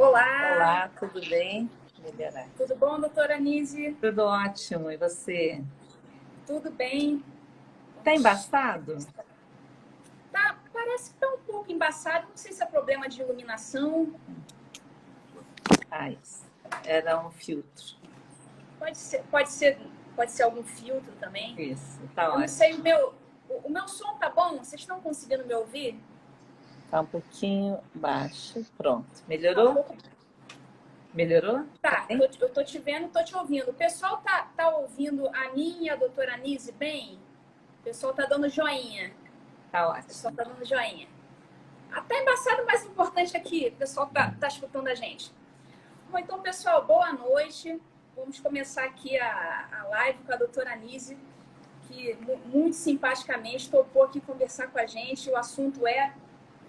Olá, Olá, tudo bem? Melhorar. tudo bom, doutora Nise? Tudo ótimo, e você? Tudo bem? Tá Vamos... embaçado? Tá, parece que tá um pouco embaçado, não sei se é problema de iluminação, Ah, isso. Era um filtro. pode ser algum filtro também. Isso, tá Eu não sei, ótimo. o meu som tá bom? Vocês estão conseguindo me ouvir? Tá um pouquinho baixo. Pronto. Tá um Melhorou? pouco... Melhorou? Tá Tá, bem? eu tô te vendo, tô te ouvindo. O pessoal tá ouvindo a mim e a doutora Nise bem? O pessoal tá dando joinha. Tá O pessoal ótimo. tá dando joinha. Até embaçado, mas o importante é que o pessoal tá escutando a gente. Bom, então, pessoal, boa noite. Vamos começar aqui a live com a doutora Nise, que muito simpaticamente topou aqui conversar com a gente. O assunto é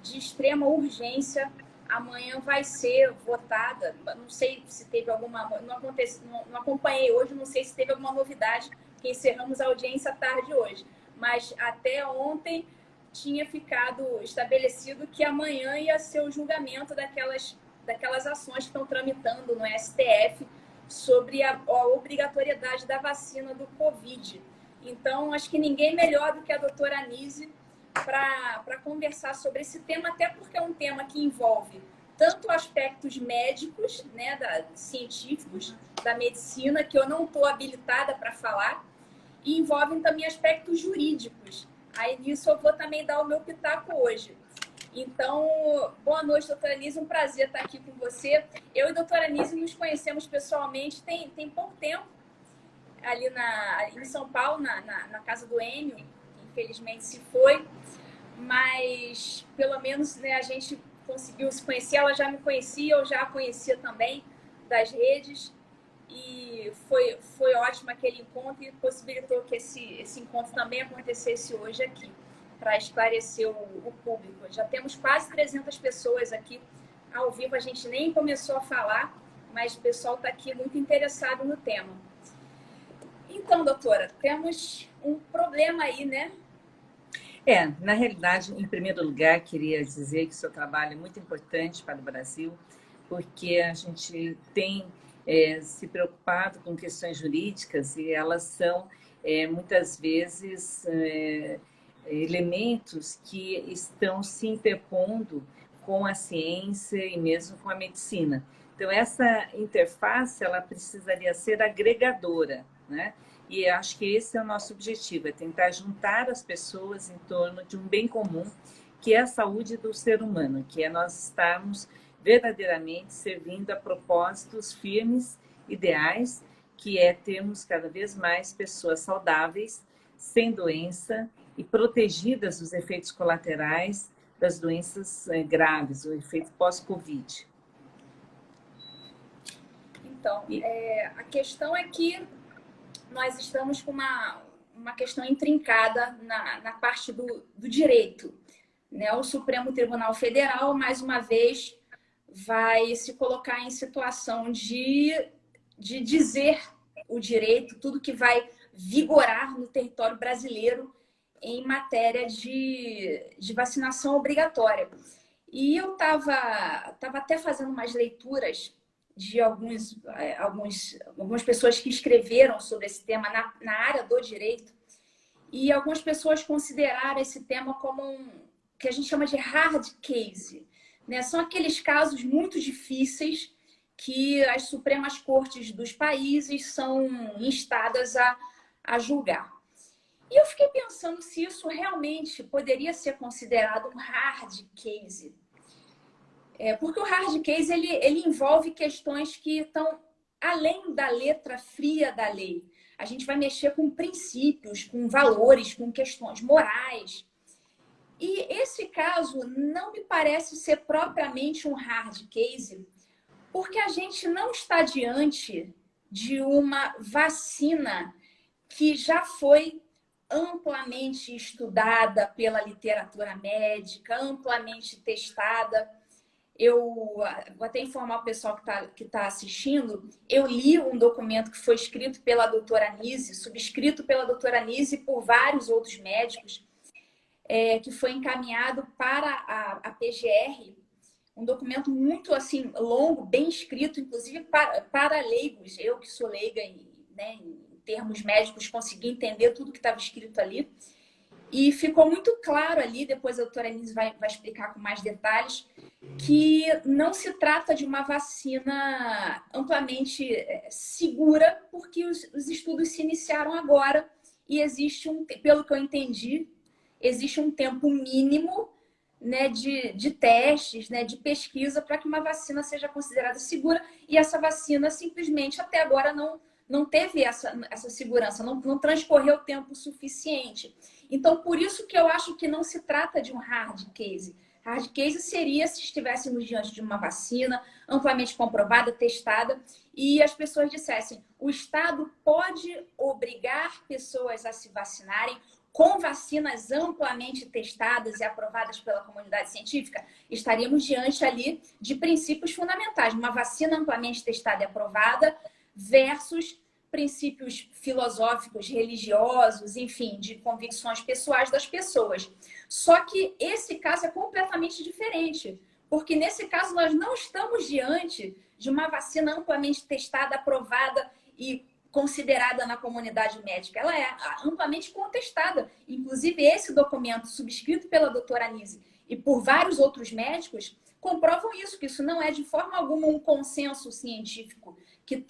de extrema urgência. Amanhã vai ser votada. Não sei se teve alguma... Não acompanhei hoje, não sei se teve alguma novidade, que encerramos a audiência tarde hoje. Mas até ontem tinha ficado estabelecido que amanhã ia ser o julgamento daquelas ações que estão tramitando no STF sobre a obrigatoriedade da vacina do Covid. Então, acho que ninguém melhor do que a doutora Anise para conversar sobre esse tema, até porque é um tema que envolve tanto aspectos médicos, né, científicos, da medicina, que eu não estou habilitada para falar, e envolvem também aspectos jurídicos. Aí nisso eu vou também dar o meu pitaco hoje. Então, boa noite, doutora Anise, um prazer estar aqui com você. Eu e a doutora Anise nos conhecemos pessoalmente tem pouco tempo, ali em São Paulo, na casa do Enio, que infelizmente se foi, mas pelo menos, né, a gente conseguiu se conhecer. Ela já me conhecia, eu já a conhecia também das redes, e foi ótimo aquele encontro, e possibilitou que esse encontro também acontecesse hoje aqui, para esclarecer o público. Já temos quase 300 pessoas aqui ao vivo, a gente nem começou a falar, mas o pessoal está aqui muito interessado no tema. Então, doutora, temos um problema aí, né? Na realidade, em primeiro lugar, queria dizer que o seu trabalho é muito importante para o Brasil, porque a gente tem se preocupado com questões jurídicas e elas são, muitas vezes, elementos que estão se interpondo com a ciência e mesmo com a medicina. Então, essa interface ela precisaria ser agregadora, né? E acho que esse é o nosso objetivo, é tentar juntar as pessoas em torno de um bem comum, que é a saúde do ser humano, que é nós estarmos verdadeiramente servindo a propósitos firmes, ideais, que é termos cada vez mais pessoas saudáveis, sem doença e protegidas dos efeitos colaterais das doenças graves, o efeito pós-Covid. Então, a questão é que nós estamos com uma questão intrincada na parte do direito, né? O Supremo Tribunal Federal, mais uma vez, vai se colocar em situação de dizer o direito, tudo que vai vigorar no território brasileiro em matéria de vacinação obrigatória. E eu estava até fazendo umas leituras de algumas pessoas que escreveram sobre esse tema na área do direito, e algumas pessoas consideraram esse tema como que a gente chama de hard case, né? São aqueles casos muito difíceis que as Supremas Cortes dos países são instadas a julgar. E eu fiquei pensando se isso realmente poderia ser considerado um hard case. Porque o hard case ele envolve questões que estão além da letra fria da lei. A gente vai mexer com princípios, com valores, com questões morais. E esse caso não me parece ser propriamente um hard case, porque a gente não está diante de uma vacina que já foi amplamente estudada pela literatura médica, amplamente testada. Eu vou até informar o pessoal que tá assistindo, eu li um documento que foi escrito pela doutora Anise, subscrito pela doutora Anise e por vários outros médicos, que foi encaminhado para a PGR, um documento muito assim longo, bem escrito, inclusive para leigos. Eu que sou leiga né, em termos médicos, consegui entender tudo que estava escrito ali. E ficou muito claro ali, depois a doutora Anise vai explicar com mais detalhes, que não se trata de uma vacina amplamente segura, porque os estudos se iniciaram agora e existe pelo que eu entendi, existe um tempo mínimo, né, de testes, né, de pesquisa para que uma vacina seja considerada segura, e essa vacina simplesmente até agora não teve essa segurança, não transcorreu tempo suficiente. Então, por isso que eu acho que não se trata de um hard case. Hard case seria se estivéssemos diante de uma vacina amplamente comprovada, testada, e as pessoas dissessem: o Estado pode obrigar pessoas a se vacinarem com vacinas amplamente testadas e aprovadas pela comunidade científica. Estaríamos diante ali de princípios fundamentais. Uma vacina amplamente testada e aprovada versus princípios filosóficos, religiosos, enfim, de convicções pessoais das pessoas. Só que esse caso é completamente diferente, porque nesse caso nós não estamos diante de uma vacina amplamente testada, aprovada e considerada na comunidade médica. Ela é amplamente contestada. Inclusive, esse documento subscrito pela doutora Anise e por vários outros médicos comprovam isso, que isso não é de forma alguma um consenso científico, que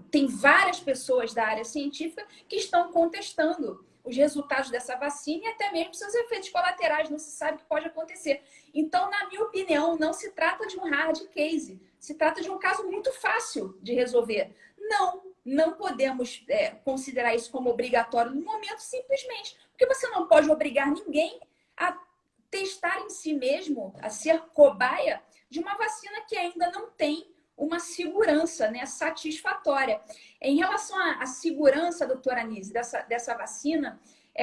tem várias pessoas da área científica que estão contestando os resultados dessa vacina e até mesmo seus efeitos colaterais, não se sabe o que pode acontecer. Então, na minha opinião, não se trata de um hard case, se trata de um caso muito fácil de resolver. Não podemos considerar isso como obrigatório no momento, simplesmente porque você não pode obrigar ninguém a testar em si mesmo, a ser cobaia de uma vacina que ainda não tem uma segurança, né, satisfatória. Em relação à segurança, doutora Anise, dessa vacina,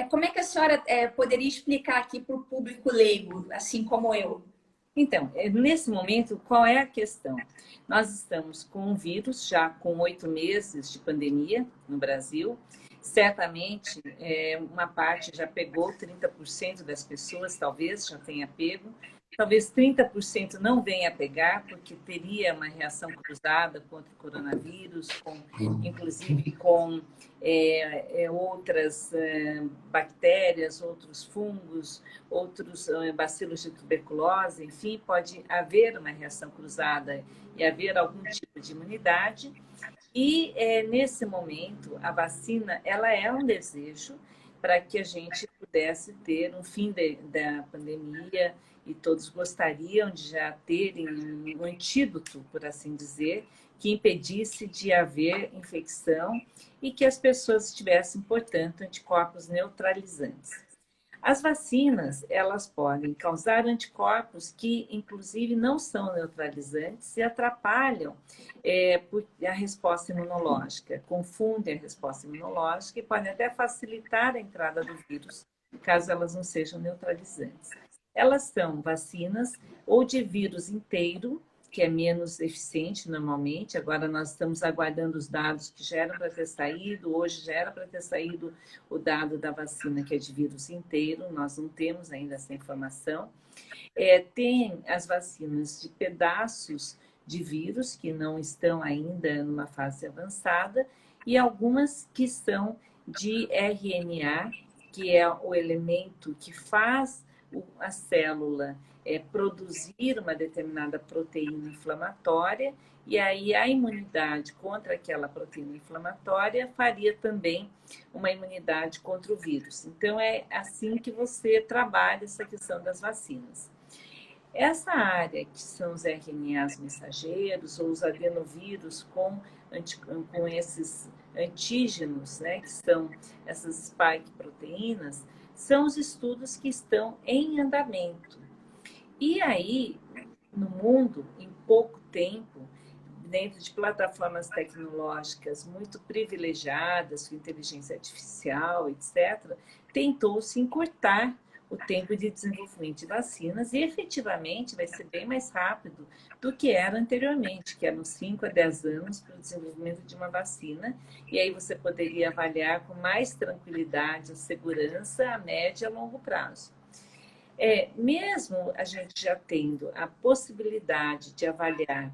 como é que a senhora poderia explicar aqui para o público leigo, assim como eu? Então, nesse momento, qual é a questão? Nós estamos com um vírus já com 8 meses de pandemia no Brasil. Certamente, uma parte já pegou, 30% das pessoas talvez já tenha pego. Talvez 30% não venha a pegar, porque teria uma reação cruzada contra o coronavírus, inclusive com outras bactérias, outros fungos, outros bacilos de tuberculose, enfim, pode haver uma reação cruzada e haver algum tipo de imunidade. E, nesse momento, a vacina ela é um desejo para que a gente pudesse ter um fim da pandemia, e todos gostariam de já terem um antídoto, por assim dizer, que impedisse de haver infecção e que as pessoas tivessem, portanto, anticorpos neutralizantes. As vacinas, elas podem causar anticorpos que, inclusive, não são neutralizantes e atrapalham a resposta imunológica, confundem a resposta imunológica e podem até facilitar a entrada do vírus, caso elas não sejam neutralizantes. Elas são vacinas ou de vírus inteiro, que é menos eficiente normalmente. Agora nós estamos aguardando os dados que já eram para ter saído, hoje já era para ter saído o dado da vacina que é de vírus inteiro, nós não temos ainda essa informação. Tem as vacinas de pedaços de vírus, que não estão ainda numa fase avançada, e algumas que são de RNA, que é o elemento que faz a célula produzir uma determinada proteína inflamatória, e aí a imunidade contra aquela proteína inflamatória faria também uma imunidade contra o vírus. Então, é assim que você trabalha essa questão das vacinas. Essa área, que são os RNAs mensageiros ou os adenovírus com esses antígenos, né, que são essas spike proteínas, são os estudos que estão em andamento. E aí, no mundo, em pouco tempo, dentro de plataformas tecnológicas muito privilegiadas, com inteligência artificial, etc., tentou-se encurtar o tempo de desenvolvimento de vacinas e, efetivamente, vai ser bem mais rápido do que era anteriormente, que eram 5 a 10 anos para o desenvolvimento de uma vacina, e aí você poderia avaliar com mais tranquilidade a segurança a médio e a longo prazo. Mesmo a gente já tendo a possibilidade de avaliar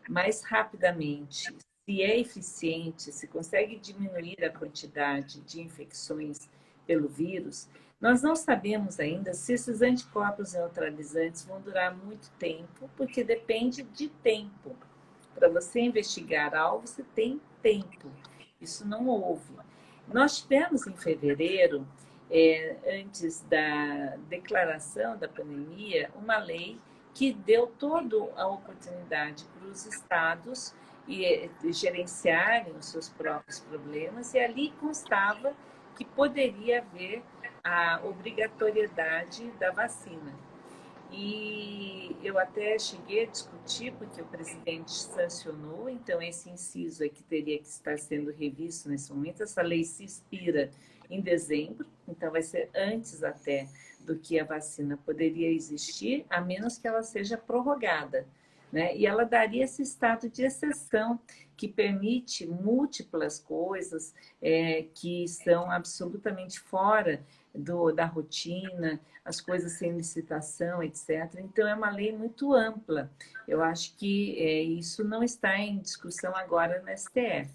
mais rapidamente se é eficiente, se consegue diminuir a quantidade de infecções pelo vírus, nós não sabemos ainda se esses anticorpos neutralizantes vão durar muito tempo, porque depende de tempo. Para você investigar algo, você tem tempo. Isso não houve. Nós tivemos em fevereiro, antes da declaração da pandemia, uma lei que deu toda a oportunidade para os estados gerenciarem os seus próprios problemas, e ali constava que poderia haver a obrigatoriedade da vacina. E eu até cheguei a discutir, porque o presidente sancionou, então esse inciso é que teria que estar sendo revisto nesse momento. Essa lei se expira em dezembro, então vai ser antes até do que a vacina poderia existir, a menos que ela seja prorrogada, né? E ela daria esse estado de exceção que permite múltiplas coisas que são absolutamente fora da rotina, as coisas sem licitação, etc. Então, é uma lei muito ampla. Eu acho que isso não está em discussão agora no STF.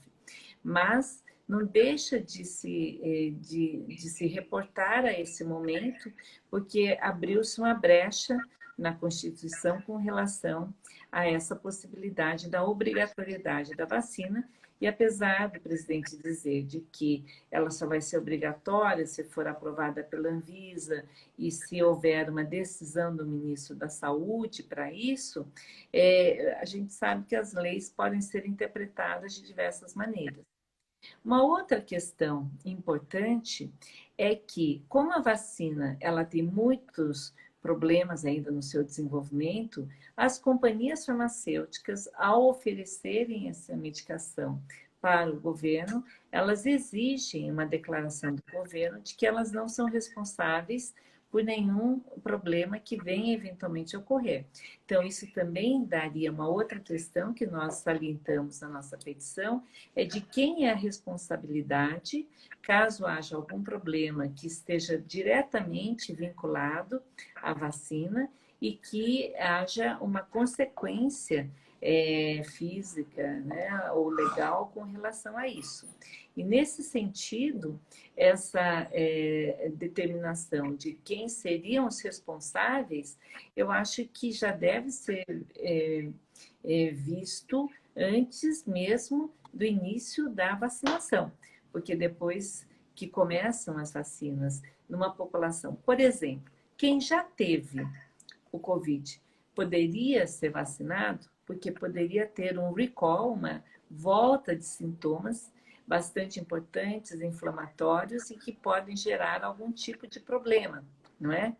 Mas não deixa de se reportar a esse momento, porque abriu-se uma brecha na Constituição com relação a essa possibilidade da obrigatoriedade da vacina. E apesar do presidente dizer de que ela só vai ser obrigatória se for aprovada pela Anvisa e se houver uma decisão do ministro da Saúde para isso, a gente sabe que as leis podem ser interpretadas de diversas maneiras. Uma outra questão importante é que, como a vacina ela tem muitos problemas ainda no seu desenvolvimento, as companhias farmacêuticas, ao oferecerem essa medicação para o governo, elas exigem uma declaração do governo de que elas não são responsáveis por nenhum problema que venha eventualmente ocorrer. Então, isso também daria uma outra questão que nós salientamos na nossa petição, é de quem é a responsabilidade, caso haja algum problema que esteja diretamente vinculado à vacina e que haja uma consequência física, né, ou legal com relação a isso. E nesse sentido, essa determinação de quem seriam os responsáveis, eu acho que já deve ser visto antes mesmo do início da vacinação, porque depois que começam as vacinas numa população, por exemplo, quem já teve o Covid poderia ser vacinado, porque poderia ter um recall, uma volta de sintomas bastante importantes, inflamatórios e que podem gerar algum tipo de problema, não é?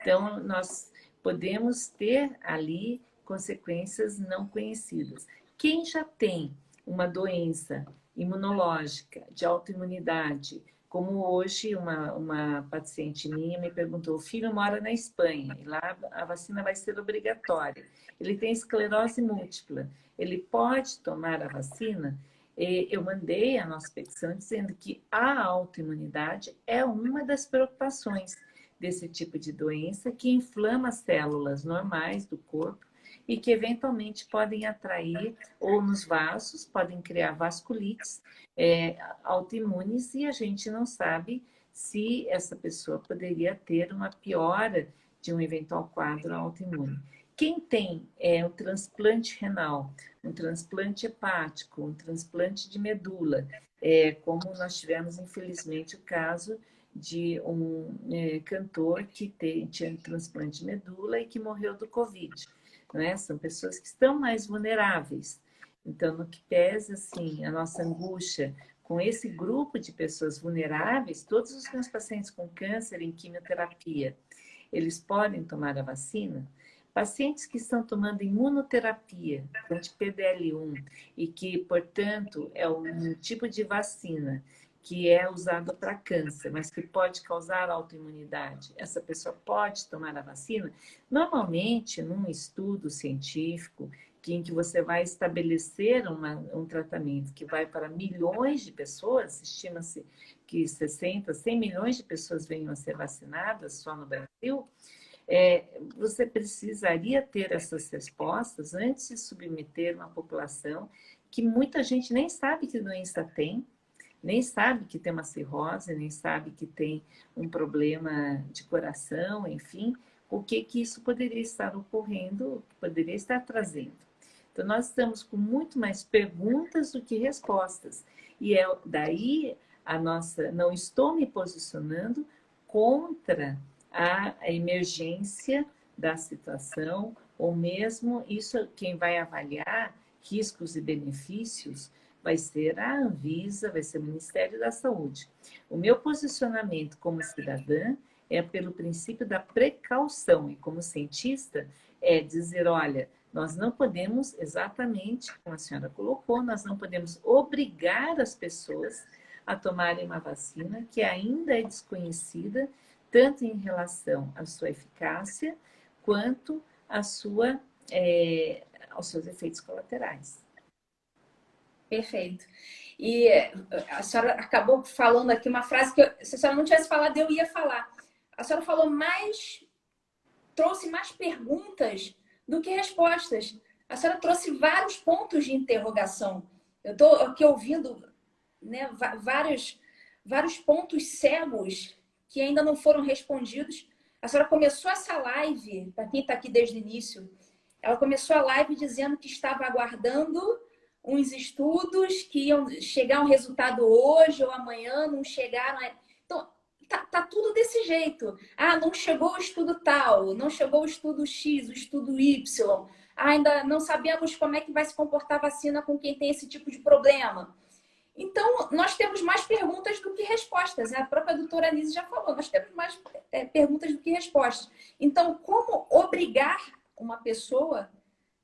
Então, nós podemos ter ali consequências não conhecidas. Quem já tem uma doença imunológica, de autoimunidade, como hoje uma paciente minha me perguntou, o filho mora na Espanha e lá a vacina vai ser obrigatória. Ele tem esclerose múltipla, ele pode tomar a vacina? Eu mandei a nossa petição dizendo que a autoimunidade é uma das preocupações desse tipo de doença que inflama as células normais do corpo e que eventualmente podem atrair, ou nos vasos, podem criar vasculites autoimunes, e a gente não sabe se essa pessoa poderia ter uma piora de um eventual quadro autoimune. Quem tem um transplante renal, um transplante hepático, um transplante de medula, como nós tivemos, infelizmente, o caso de um cantor que tinha transplante de medula e que morreu do Covid. Né? São pessoas que estão mais vulneráveis. Então, no que pesa, assim, a nossa angústia com esse grupo de pessoas vulneráveis, todos os meus pacientes com câncer em quimioterapia, eles podem tomar a vacina? Pacientes que estão tomando imunoterapia, anti-PDL1, e que, portanto, é um tipo de vacina que é usado para câncer, mas que pode causar autoimunidade, essa pessoa pode tomar a vacina? Normalmente, num estudo científico, em que você vai estabelecer um tratamento que vai para milhões de pessoas, estima-se que 60, 100 milhões de pessoas venham a ser vacinadas só no Brasil, Você precisaria ter essas respostas antes de submeter uma população que muita gente nem sabe que doença tem, nem sabe que tem uma cirrose, nem sabe que tem um problema de coração, enfim, o que isso poderia estar ocorrendo, poderia estar trazendo. Então, nós estamos com muito mais perguntas do que respostas. E é daí a nossa... Não estou me posicionando contra a emergência da situação, ou mesmo isso, quem vai avaliar riscos e benefícios vai ser a Anvisa, vai ser o Ministério da Saúde. O meu posicionamento como cidadã é pelo princípio da precaução, e como cientista é dizer, olha, nós não podemos, exatamente como a senhora colocou, nós não podemos obrigar as pessoas a tomarem uma vacina que ainda é desconhecida, tanto em relação à sua eficácia, quanto aos seus efeitos colaterais. Perfeito. E a senhora acabou falando aqui uma frase que, se a senhora não tivesse falado, eu ia falar. A senhora falou trouxe mais perguntas do que respostas. A senhora trouxe vários pontos de interrogação. Eu estou aqui ouvindo, né, vários pontos cegos que ainda não foram respondidos. A senhora começou essa live, para quem está aqui desde o início, ela começou a live dizendo que estava aguardando uns estudos que iam chegar um resultado hoje ou amanhã, não chegaram. Então, tá tudo desse jeito. Ah, não chegou o estudo tal, não chegou o estudo X, o estudo Y. Ainda não sabemos como é que vai se comportar a vacina com quem tem esse tipo de problema. Então, nós temos mais perguntas do que respostas. A própria doutora Anise já falou, nós temos mais perguntas do que respostas. Então, como obrigar uma pessoa,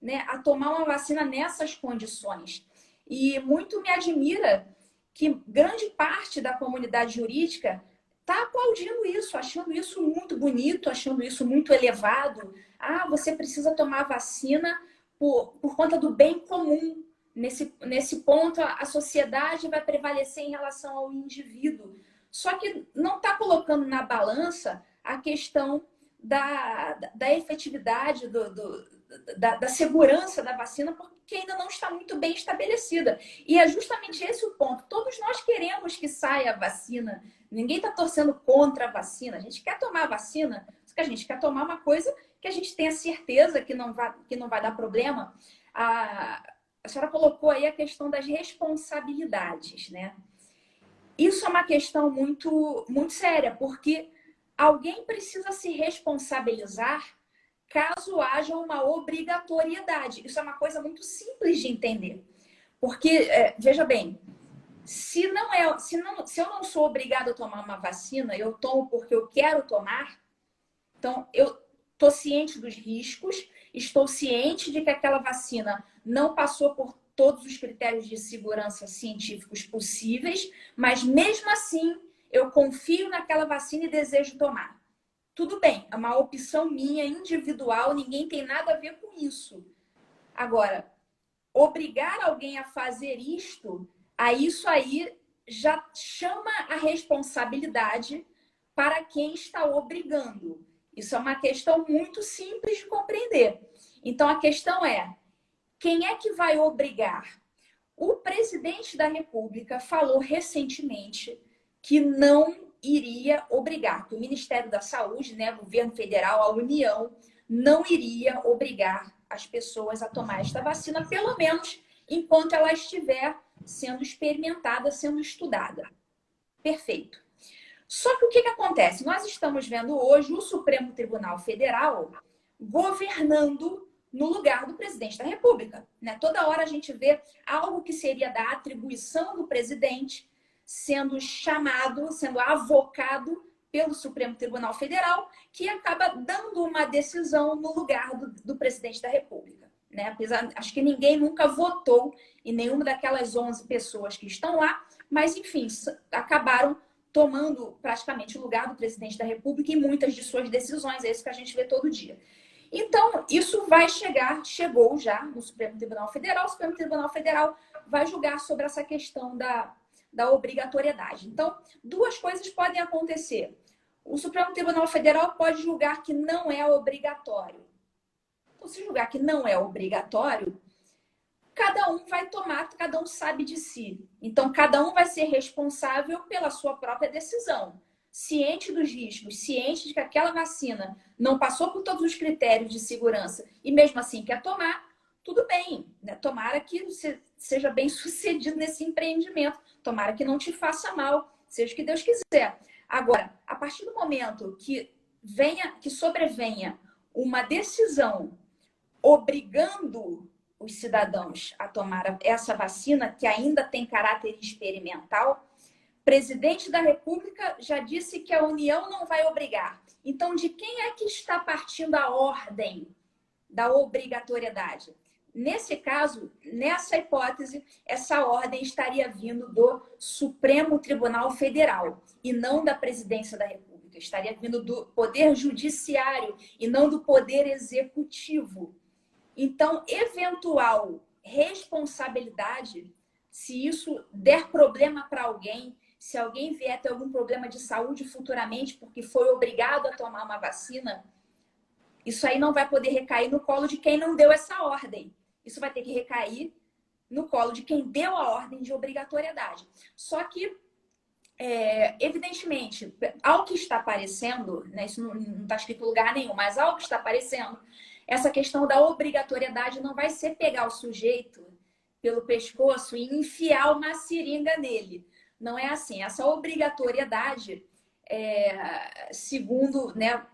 né, a tomar uma vacina nessas condições? E muito me admira que grande parte da comunidade jurídica está aplaudindo isso, achando isso muito bonito, achando isso muito elevado. Ah, você precisa tomar vacina por conta do bem comum. Nesse ponto, a sociedade vai prevalecer em relação ao indivíduo. Só que não está colocando na balança a questão da efetividade, da segurança da vacina, porque ainda não está muito bem estabelecida. E é justamente esse o ponto. Todos nós queremos que saia a vacina. Ninguém está torcendo contra a vacina. A gente quer tomar a vacina, porque a gente quer tomar uma coisa que a gente tenha certeza que não vai dar problema. A senhora colocou aí a questão das responsabilidades, né? Isso é uma questão muito, muito séria, porque alguém precisa se responsabilizar caso haja uma obrigatoriedade. Isso é uma coisa muito simples de entender. Porque, veja bem, se eu não sou obrigada a tomar uma vacina, eu tomo porque eu quero tomar, então eu estou ciente dos riscos, estou ciente de que aquela vacina não passou por todos os critérios de segurança científicos possíveis, mas mesmo assim eu confio naquela vacina e desejo tomar. Tudo bem, é uma opção minha, individual, ninguém tem nada a ver com isso. Agora, obrigar alguém a fazer isso aí já chama a responsabilidade para quem está obrigando. Isso é uma questão muito simples de compreender. Então, a questão é, quem é que vai obrigar? O presidente da República falou recentemente que não iria obrigar, que o Ministério da Saúde, né, o governo federal, a União, não iria obrigar as pessoas a tomar esta vacina, pelo menos enquanto ela estiver sendo experimentada, sendo estudada. Perfeito. Só que o que acontece? Nós estamos vendo hoje o Supremo Tribunal Federal governando no lugar do presidente da República, né? Toda hora a gente vê algo que seria da atribuição do presidente sendo chamado, sendo avocado pelo Supremo Tribunal Federal, que acaba dando uma decisão no lugar do presidente da República, né? Apesar, acho que ninguém nunca votou em nenhuma daquelas 11 pessoas que estão lá, mas enfim, acabaram tomando praticamente o lugar do presidente da República em muitas de suas decisões, é isso que a gente vê todo dia. Então, isso chegou já no Supremo Tribunal Federal. O Supremo Tribunal Federal vai julgar sobre essa questão da obrigatoriedade. Então, duas coisas podem acontecer. o Supremo Tribunal Federal pode julgar que não é obrigatório. Então, se julgar que não é obrigatório, cada um vai tomar, cada um sabe de si. Então, cada um vai ser responsável pela sua própria decisão. Ciente dos riscos, ciente de que aquela vacina não passou por todos os critérios de segurança e mesmo assim quer tomar, tudo bem, né? Tomara que você seja bem sucedido nesse empreendimento, tomara que não te faça mal, seja o que Deus quiser. Agora, a partir do momento que sobrevenha uma decisão obrigando os cidadãos a tomar essa vacina, que ainda tem caráter experimental, o presidente da República já disse que a União não vai obrigar. Então, de quem é que está partindo a ordem da obrigatoriedade? Nesse caso, nessa hipótese, essa ordem estaria vindo do Supremo Tribunal Federal e não da Presidência da República. Estaria vindo do Poder Judiciário e não do Poder Executivo. Então, eventual responsabilidade, se isso der problema para alguém, se alguém vier ter algum problema de saúde futuramente porque foi obrigado a tomar uma vacina, isso aí não vai poder recair no colo de quem não deu essa ordem. Isso vai ter que recair no colo de quem deu a ordem de obrigatoriedade. Só que, evidentemente, ao que está aparecendo, né, isso não está escrito em lugar nenhum, mas ao que está aparecendo, essa questão da obrigatoriedade não vai ser pegar o sujeito pelo pescoço e enfiar uma seringa nele. Não é assim. Essa obrigatoriedade, segundo, né,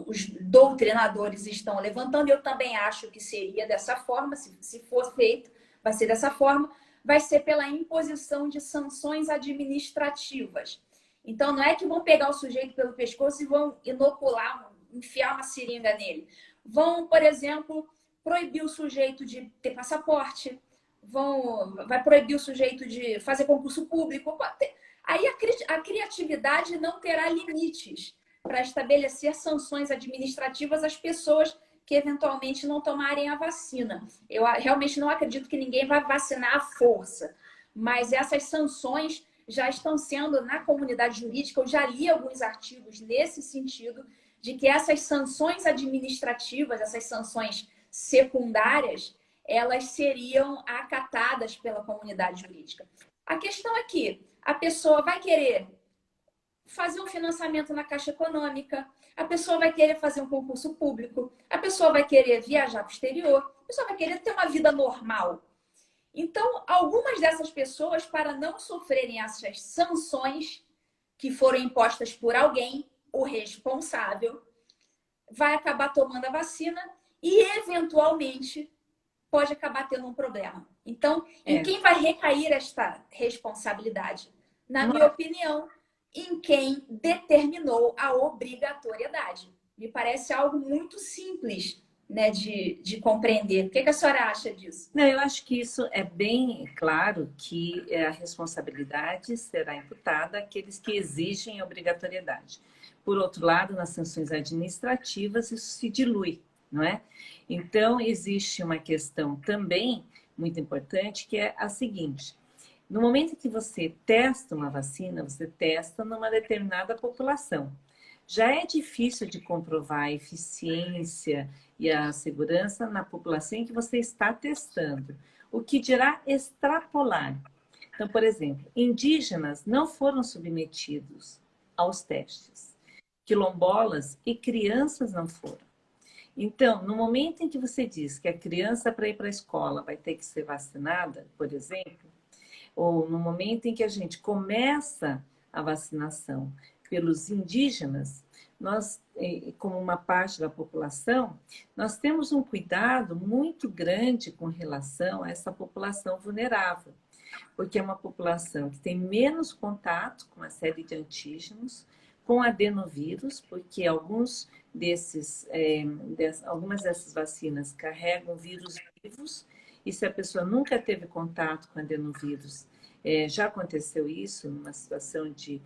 os doutrinadores estão levantando, eu também acho que seria dessa forma, se for feito, vai ser dessa forma, vai ser pela imposição de sanções administrativas. Então, não é que vão pegar o sujeito pelo pescoço e vão inocular, enfiar uma seringa nele. Vão, por exemplo, proibir o sujeito de ter passaporte, vai proibir o sujeito de fazer concurso público. Aí a criatividade não terá limites para estabelecer sanções administrativas às pessoas que eventualmente não tomarem a vacina. Eu realmente não acredito que ninguém vai vacinar à força, mas essas sanções já estão sendo, na comunidade jurídica, eu já li alguns artigos nesse sentido, de que essas sanções administrativas, essas sanções secundárias, elas seriam acatadas pela comunidade jurídica. A questão é que a pessoa vai querer fazer um financiamento na Caixa Econômica, a pessoa vai querer fazer um concurso público, a pessoa vai querer viajar para o exterior, a pessoa vai querer ter uma vida normal. Então, algumas dessas pessoas, para não sofrerem essas sanções que foram impostas por alguém, o responsável, vai acabar tomando a vacina e, eventualmente, pode acabar tendo um problema. Então, em quem vai recair esta responsabilidade? Na minha opinião, em quem determinou a obrigatoriedade. Me parece algo muito simples, né, de compreender. O que a senhora acha disso? Não, eu acho que isso é bem claro que a responsabilidade será imputada àqueles que exigem a obrigatoriedade. Por outro lado, nas sanções administrativas, isso se dilui, não é? Então, existe uma questão também muito importante, que é a seguinte: no momento que você testa uma vacina, você testa numa determinada população. Já é difícil de comprovar a eficiência e a segurança na população em que você está testando. O que dirá extrapolar? Então, por exemplo, indígenas não foram submetidos aos testes. Quilombolas e crianças não foram. Então, no momento em que você diz que a criança, para ir para a escola, vai ter que ser vacinada, por exemplo, ou no momento em que a gente começa a vacinação pelos indígenas, nós, como uma parte da população, nós temos um cuidado muito grande com relação a essa população vulnerável, porque é uma população que tem menos contato com a série de antígenos, com adenovírus, porque algumas dessas vacinas carregam vírus vivos, e se a pessoa nunca teve contato com adenovírus, Já aconteceu isso numa situação de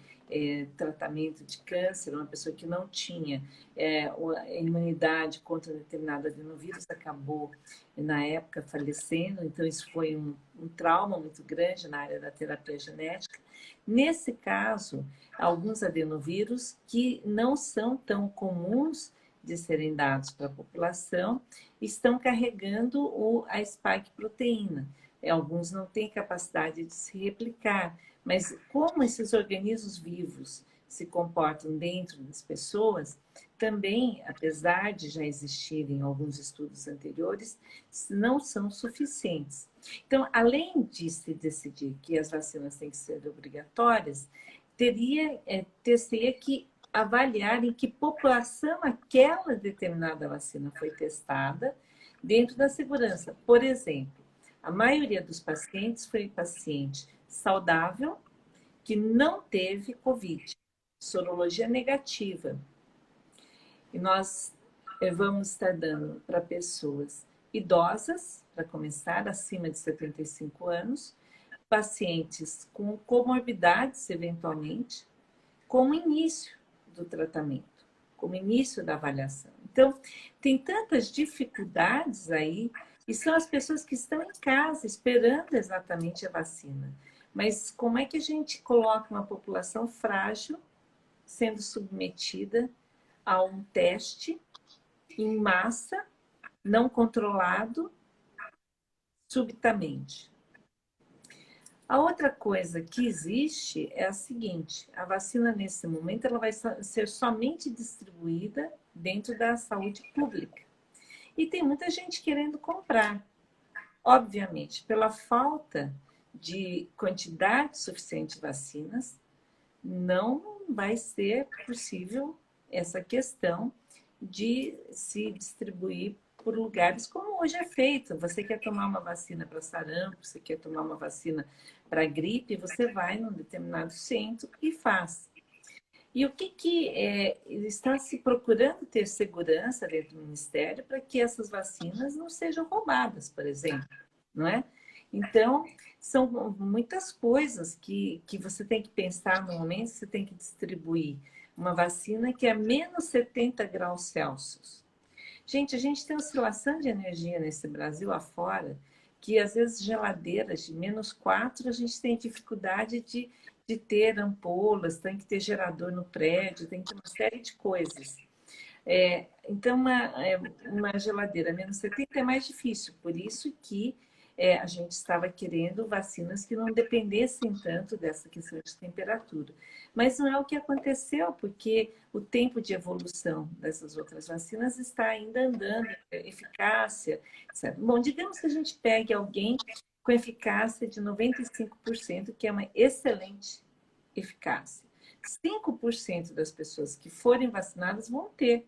tratamento de câncer, uma pessoa que não tinha a imunidade contra determinado adenovírus acabou, na época, falecendo. Então, isso foi um trauma muito grande na área da terapia genética. Nesse caso, alguns adenovírus que não são tão comuns de serem dados para a população estão carregando a spike proteína. Alguns não têm capacidade de se replicar, mas como esses organismos vivos se comportam dentro das pessoas, também, apesar de já existirem alguns estudos anteriores, não são suficientes. Então, além de se decidir que as vacinas têm que ser obrigatórias, teria que avaliar em que população aquela determinada vacina foi testada dentro da segurança. Por exemplo, a maioria dos pacientes foi paciente saudável que não teve Covid, sorologia negativa. E nós vamos estar dando para pessoas idosas, para começar, acima de 75 anos, pacientes com comorbidades, eventualmente, com o início do tratamento, com o início da avaliação. Então, tem tantas dificuldades aí, e são as pessoas que estão em casa esperando exatamente a vacina. Mas como é que a gente coloca uma população frágil sendo submetida a um teste em massa, não controlado, subitamente? A outra coisa que existe é a seguinte: a vacina, nesse momento, ela vai ser somente distribuída dentro da saúde pública. E tem muita gente querendo comprar. Obviamente, pela falta de quantidade suficiente de vacinas, não vai ser possível essa questão de se distribuir por lugares como hoje é feito. Você quer tomar uma vacina para sarampo, você quer tomar uma vacina para gripe, você vai num determinado centro e faz. E o que está se procurando ter segurança dentro do Ministério para que essas vacinas não sejam roubadas, por exemplo, não é? Então, são muitas coisas que você tem que pensar no momento, você tem que distribuir uma vacina que é a menos 70 graus Celsius. Gente, a gente tem oscilação de energia nesse Brasil afora, que às vezes geladeiras de -4, a gente tem dificuldade de ter ampolas, tem que ter gerador no prédio, tem que ter uma série de coisas. Então, uma geladeira -70 é mais difícil, por isso que a gente estava querendo vacinas que não dependessem tanto dessa questão de temperatura. Mas não é o que aconteceu, porque o tempo de evolução dessas outras vacinas está ainda andando, eficácia, etc. Bom, digamos que a gente pegue alguém com eficácia de 95%, que é uma excelente eficácia. 5% das pessoas que forem vacinadas vão ter.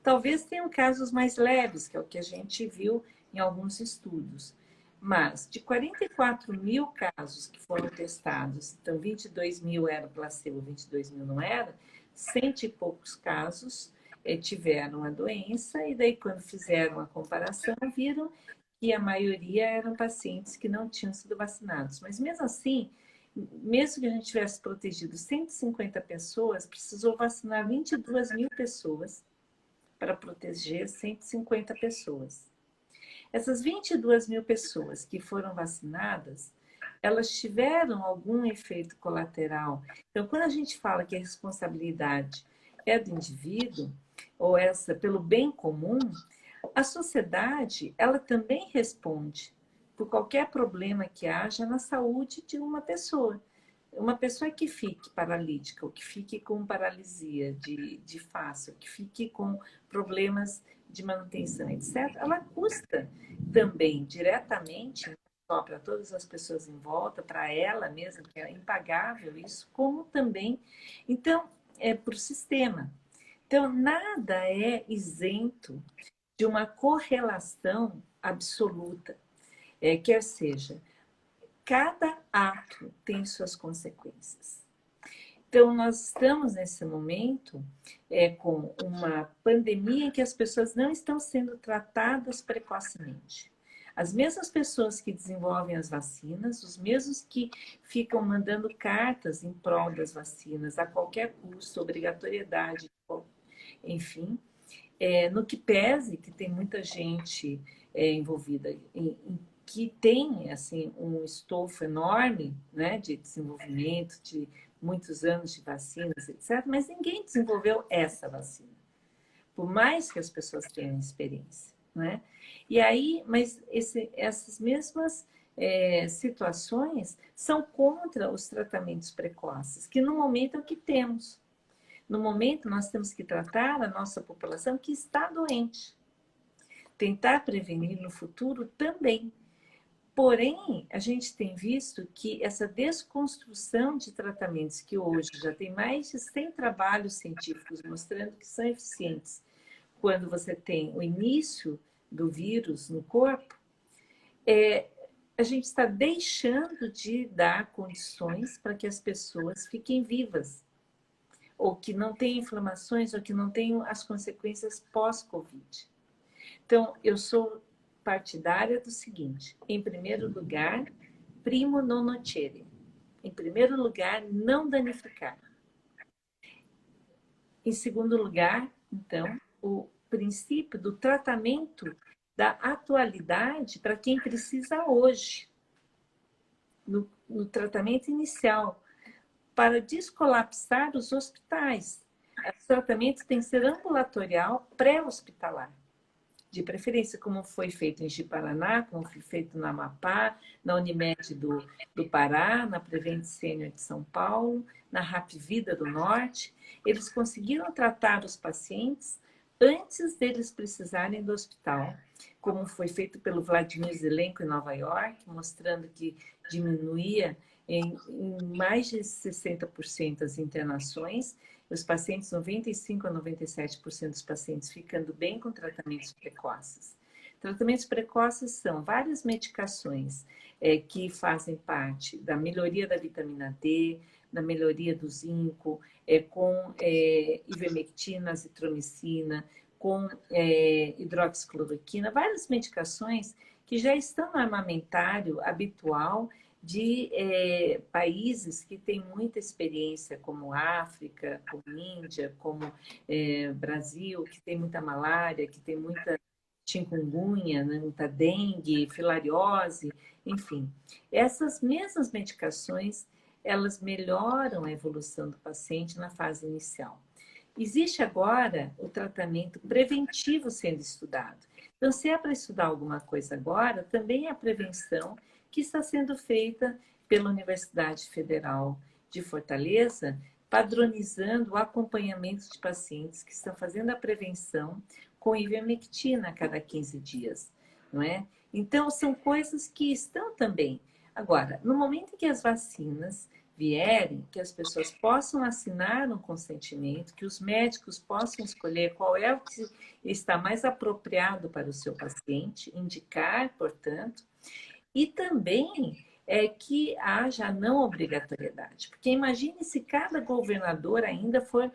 Talvez tenham casos mais leves, que é o que a gente viu em alguns estudos. Mas, de 44 mil casos que foram testados, então 22 mil eram placebo, 22 mil não era, 100 e poucos casos tiveram a doença, e daí quando fizeram a comparação, viram que a maioria eram pacientes que não tinham sido vacinados. Mas mesmo assim, mesmo que a gente tivesse protegido 150 pessoas, precisou vacinar 22 mil pessoas para proteger 150 pessoas. Essas 22 mil pessoas que foram vacinadas, elas tiveram algum efeito colateral. Então, quando a gente fala que a responsabilidade é do indivíduo, ou essa pelo bem comum, a sociedade, ela também responde por qualquer problema que haja na saúde de uma pessoa. Uma pessoa que fique paralítica, ou que fique com paralisia de face, ou que fique com problemas de manutenção, etc., ela custa também diretamente, não só para todas as pessoas em volta, para ela mesma, que é impagável isso, como também, então, para o sistema. Então, nada é isento de uma correlação absoluta, quer seja, cada ato tem suas consequências. Então, nós estamos nesse momento com uma pandemia em que as pessoas não estão sendo tratadas precocemente. As mesmas pessoas que desenvolvem as vacinas, os mesmos que ficam mandando cartas em prol das vacinas, a qualquer custo, obrigatoriedade, enfim, no que pese que tem muita gente envolvida que tem assim um estofo enorme, né, de desenvolvimento, de muitos anos de vacinas, etc., mas ninguém desenvolveu essa vacina, por mais que as pessoas tenham experiência, né? E aí, mas essas mesmas situações são contra os tratamentos precoces, que no momento é o que temos. No momento, nós temos que tratar a nossa população que está doente. Tentar prevenir no futuro também. Porém, a gente tem visto que essa desconstrução de tratamentos, que hoje já tem mais de 100 trabalhos científicos mostrando que são eficientes, quando você tem o início do vírus no corpo, a gente está deixando de dar condições para que as pessoas fiquem vivas, ou que não tenham inflamações, ou que não tenham as consequências pós-Covid. Então, eu sou partidária do seguinte: em primeiro lugar, primo non nocere. Em primeiro lugar, não danificar. Em segundo lugar, então, o princípio do tratamento da atualidade para quem precisa hoje, no tratamento inicial, para descolapsar os hospitais. O tratamento tem que ser ambulatorial, pré-hospitalar. De preferência, como foi feito em Ji-Paraná, como foi feito na Amapá, na Unimed do Pará, na Prevent Senior de São Paulo, na Hapvida do Norte. Eles conseguiram tratar os pacientes antes deles precisarem do hospital, como foi feito pelo Vladimir Zelenko em Nova York, mostrando que diminuía em mais de 60% as internações, os pacientes, 95% a 97% dos pacientes ficando bem com tratamentos precoces. Tratamentos precoces são várias medicações que fazem parte da melhoria da vitamina D, da melhoria do zinco, com ivermectina, azitromicina, com hidroxicloroquina, várias medicações que já estão no armamentário habitual de países que têm muita experiência, como África, como Índia, como Brasil, que tem muita malária, que tem muita chikungunya, né, muita dengue, filariose, enfim. Essas mesmas medicações, elas melhoram a evolução do paciente na fase inicial. Existe agora o tratamento preventivo sendo estudado. Então, se é para estudar alguma coisa agora, também é a prevenção que está sendo feita pela Universidade Federal de Fortaleza, padronizando o acompanhamento de pacientes que estão fazendo a prevenção com ivermectina a cada 15 dias, não é? Então, são coisas que estão também. Agora, no momento em que as vacinas vierem, que as pessoas possam assinar um consentimento, que os médicos possam escolher qual é o que está mais apropriado para o seu paciente, indicar, portanto, e também que haja a não obrigatoriedade. Porque imagine se cada governador ainda for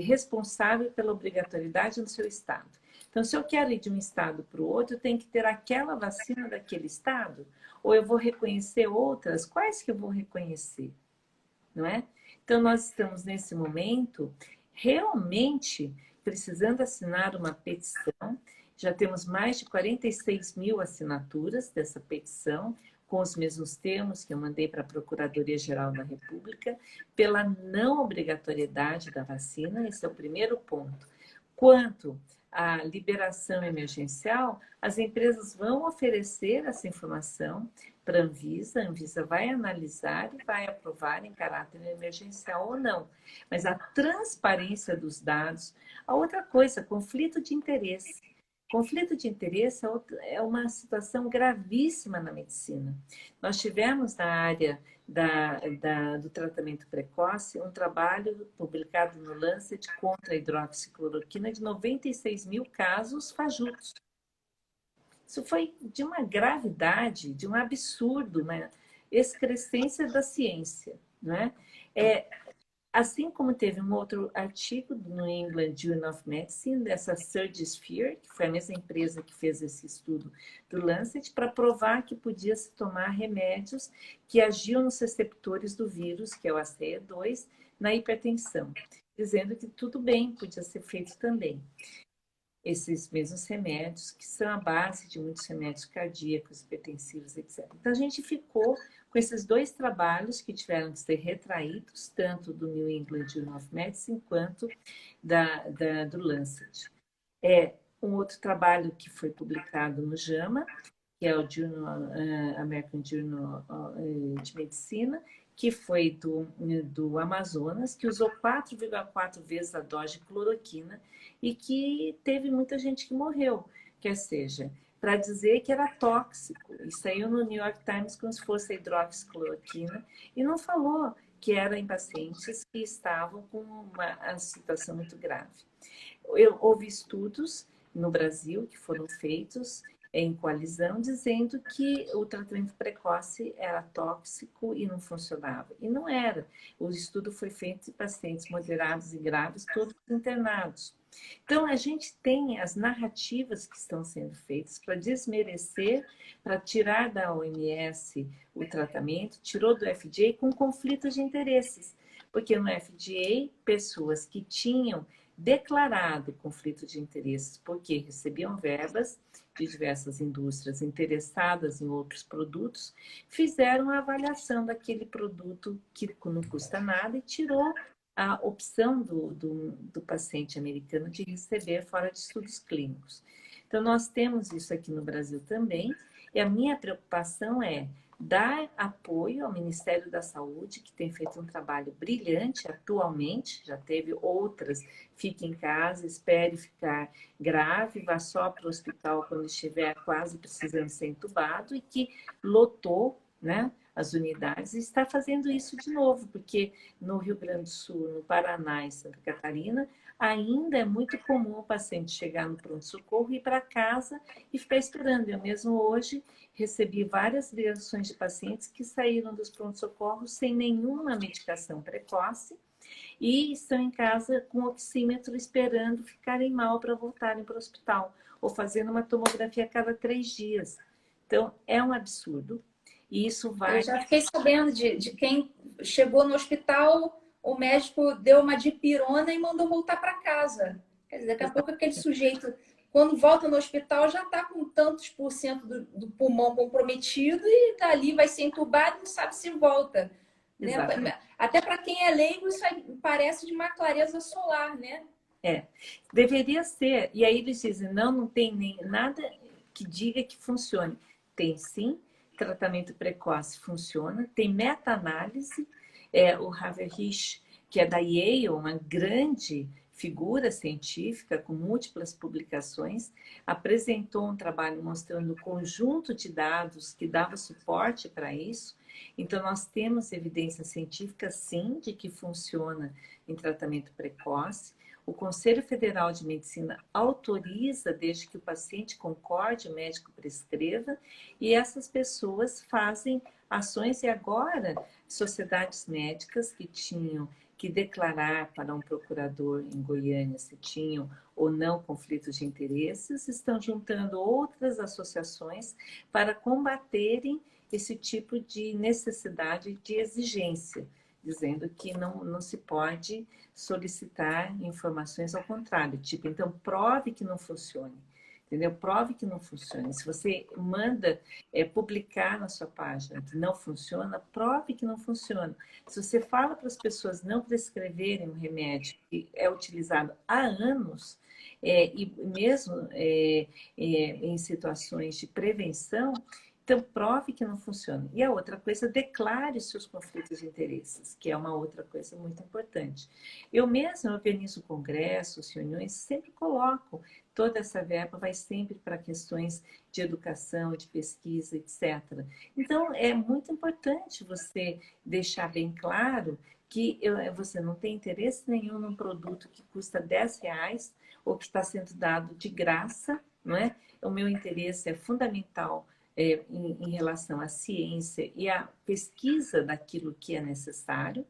responsável pela obrigatoriedade no seu estado. Então, se eu quero ir de um estado para o outro, eu tenho que ter aquela vacina daquele estado? Ou eu vou reconhecer outras? Quais que eu vou reconhecer? Não é? Então, nós estamos nesse momento realmente precisando assinar uma petição. Já temos mais de 46 mil assinaturas dessa petição, com os mesmos termos que eu mandei para a Procuradoria-Geral da República, pela não obrigatoriedade da vacina. Esse é o primeiro ponto. Quanto à liberação emergencial, as empresas vão oferecer essa informação para a Anvisa vai analisar e vai aprovar em caráter emergencial ou não. Mas a transparência dos dados, a outra coisa, conflito de interesse. Conflito de interesse é uma situação gravíssima na medicina. Nós tivemos na área do tratamento precoce um trabalho publicado no Lancet contra a hidroxicloroquina de 96 mil casos fajutos. Isso foi de uma gravidade, de um absurdo, uma excrescência da ciência, né? Assim como teve um outro artigo do New England Journal of Medicine, dessa Surge Sphere, que foi a mesma empresa que fez esse estudo do Lancet, para provar que podia se tomar remédios que agiam nos receptores do vírus, que é o ACE2, na hipertensão, dizendo que tudo bem, podia ser feito também. Esses mesmos remédios, que são a base de muitos remédios cardíacos, hipertensivos, etc. Então, a gente ficou com esses dois trabalhos que tiveram que ser retraídos, tanto do New England Journal of Medicine quanto do Lancet. Um outro trabalho que foi publicado no JAMA, que é o American Journal de Medicina, que foi do Amazonas, que usou 4,4 vezes a dose de cloroquina e que teve muita gente que morreu, quer seja, para dizer que era tóxico. E saiu no New York Times como se fosse a hidroxicloroquina e não falou que era em pacientes que estavam com uma situação muito grave. Houve estudos no Brasil que foram feitos em coalizão, dizendo que o tratamento precoce era tóxico e não funcionava. E não era. O estudo foi feito em pacientes moderados e graves, todos internados. Então, a gente tem as narrativas que estão sendo feitas para desmerecer, para tirar da OMS o tratamento, tirou do FDA com conflitos de interesses. Porque no FDA, pessoas que tinham declarado conflito de interesses porque recebiam verbas de diversas indústrias interessadas em outros produtos, fizeram a avaliação daquele produto que não custa nada e tirou a opção do paciente americano de receber fora de estudos clínicos. Então, nós temos isso aqui no Brasil também, e a minha preocupação é dar apoio ao Ministério da Saúde, que tem feito um trabalho brilhante atualmente, já teve outras, fique em casa, espere ficar grave, vá só para o hospital quando estiver quase precisando ser entubado, e que lotou, né, as unidades, e está fazendo isso de novo, porque no Rio Grande do Sul, no Paraná e Santa Catarina, ainda é muito comum o paciente chegar no pronto-socorro, ir para casa e ficar esperando. Eu mesmo hoje recebi várias ligações de pacientes que saíram dos pronto-socorros sem nenhuma medicação precoce e estão em casa com oxímetro esperando ficarem mal para voltarem para o hospital, ou fazendo uma tomografia a cada 3 dias. Então, é um absurdo. E isso vai... Eu já fiquei sabendo de quem chegou no hospital, o médico deu uma dipirona e mandou voltar para casa. Quer dizer, daqui a pouco aquele sujeito, quando volta no hospital, já está com tantos por cento do pulmão comprometido e dali vai ser entubado e não sabe se volta. Né? Até para quem é leigo, isso parece de uma clareza solar, né? Deveria ser. E aí eles dizem, não tem nem nada que diga que funcione. Tem sim, tratamento precoce funciona, tem meta-análise, o Haverhich, que é da Yale, uma grande figura científica com múltiplas publicações, apresentou um trabalho mostrando o conjunto de dados que dava suporte para isso. Então, nós temos evidência científica, sim, de que funciona em tratamento precoce. O Conselho Federal de Medicina autoriza, desde que o paciente concorde, o médico prescreva, e essas pessoas fazem ações. E agora, sociedades médicas que tinham que declarar para um procurador em Goiânia se tinham ou não conflitos de interesses, estão juntando outras associações para combaterem esse tipo de necessidade de exigência, dizendo que não se pode solicitar informações ao contrário, tipo, então prove que não funcione, entendeu? Prove que não funcione. Se você manda publicar na sua página que não funciona, prove que não funciona. Se você fala para as pessoas não prescreverem um remédio que é utilizado há anos, e mesmo em situações de prevenção, então, prove que não funciona. E a outra coisa, declare seus conflitos de interesses, que é uma outra coisa muito importante. Eu mesma organizo congressos, reuniões, sempre coloco. Toda essa verba vai sempre para questões de educação, de pesquisa, etc. Então, é muito importante você deixar bem claro que você não tem interesse nenhum num produto que custa R$10 ou que está sendo dado de graça, não é? O meu interesse é fundamental em relação à ciência e à pesquisa daquilo que é necessário.